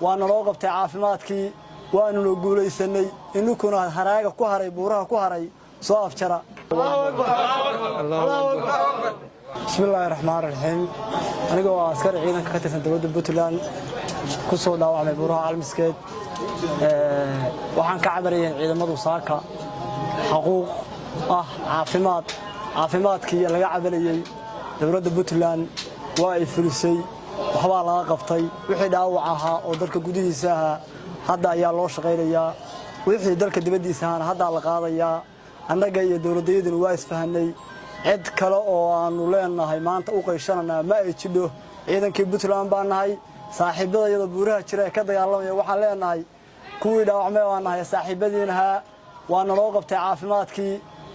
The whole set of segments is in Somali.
waana loo qabtay caafimaadkii waanuna guulaysanay inkuna haraaga ku haray buuraha ku haray soo afjara bismillaahi raxmaani raxiim aniga waa askari ciidanka ka tirsan dowladda Puntland ku soo dhaawacmay buuraha Calmiskeed waxaan ka cabarayeen ciidamadu saaka xuquuq caafimaadkii laga cabarayay dowladda Puntland waa ay fulisay waxba laga qabtay wixii dhaawac ahaa oo dalka gudihiisa ahaa hadda ayaa loo shaqeynayaa wixii dalka dibadiisa ahaa hadda la qaadayaa annaga iyo dowladdeeduna waa isfahanay cid kale oo aanu leenahay maanta u qeyshanana ma ay jidho ciidankii Puntland baan nahay saaxiibadayada buuraha jira ee ka dagaalamaya waxaan leenahay kuwii dhaawacmay waan nahay saaxiibadiinaha waana loo qabtay caafimaadkii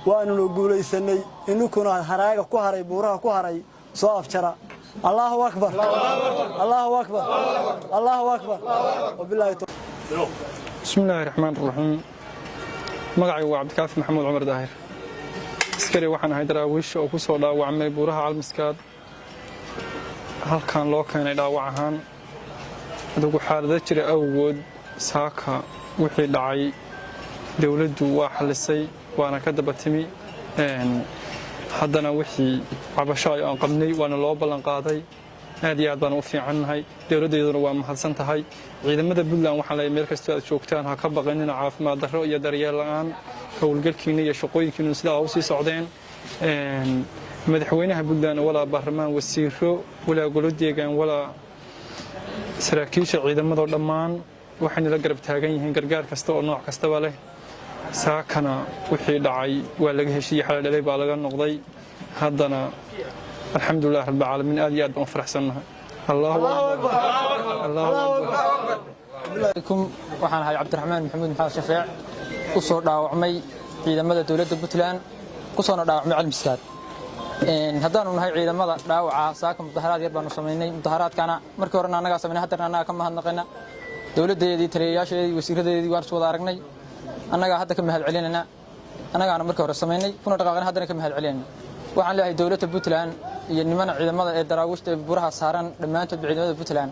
waanuna guulaysanay inkuna haraaga ku haray buuraha ku haray soo afjara Allahu akbar Allahu akbar Allahu akbar wabillahi bismillahir rahmanir rahim magacaygu waa Cabdikaafi Maxamuud Cumar Daahir askari waxaan ahay daraawiish oo ku soo dhaawacmay buuraha Calmiskeed halkan loo keenay dhaawac ahaan adugu xaalada jira awgood saaka wixii dhacay dawladdu waa xalisay waana ka daba timi haddana wixii cabasho aan qabnay waana loo ballan qaaday aad iyo aad baan u fiicannahay dawladdeeduna waa mahadsan tahay ciidamada Puntland waxaa la meel kasta aad joogtaan ha ka baqanina caafimaad darro iyo daryeel la'aan howlgalkiina iyo shaqooyinkiina sida u sii socdeen madaxweynaha Puntland wala baarlamaan wasiiro wala golo deegaan wala saraakiisha ciidamada dhammaan waxayna la garab taagan yihiin gargaar kasta oo nooc kasta leh saakana wixii dhacay waa laga heshiiyay xal dhalay baa laga noqday haddana alxamdulillah rabbil caalamiin aad iyo aad baan faraxsanahay Allahu akbar Allahu akbar waxaan ahay Cabdiraxmaan Maxamuud Maxamed Shafeec ku soo dhaawacmay ciidamada dawladda Puntland ku soo dhaawacmay Calmiskeed haddaanu nahay ciidamada dhaawaca saaka mudaharaad yar baanu sameynay mudaharaadkana markii hore anaga sameynay haddana anaga ka mahadnaqayna dawladdeedii taliyayaasheedii wasiiradeedii waan soo wada aragnay annaga hadda ka mahad celinayna annagaana markii hore sameynay kuna dhaqaaqana haddana ka mahad celinayna waxaan leeyahay dawladda Puntland iyo nimana ciidamada ee daraawiishta buuraha saaran dhammaantood ciidamada Puntland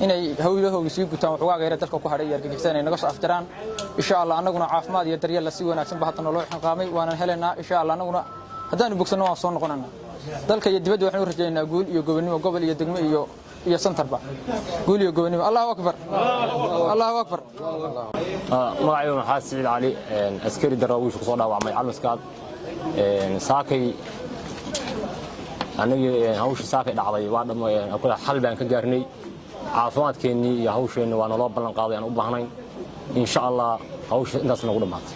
inay hawlahooda sii gutaan wax uga dalka ku hadhay argagixisana inaga soo aftiraan insha Allah annaguna caafimaad iyo daryeel la sii wanaagsan ba hadda loo xaqaamay waana heleynaa insha Allah annaguna haddaan bogsano waan soo noqonana dalka iyo dibadda waxaan u rajaynaynaa guul iyo gobonimo gobol iyo degmo iyo santarba guul iyo gobonimo Allahu akbar Allahu akbar magacaygu maxaa Saciid Cali askari daraawiish ku soo dhaawacmay Calmiskeed saakay aniga hawsha saakay dhacday waa dhamay xal baan ka gaarnay caafimaadkeennii iyo hawsheenna waana loo ballan qaaday aan u baahnayn insha Allah hawsha intaas nagu dhamaatay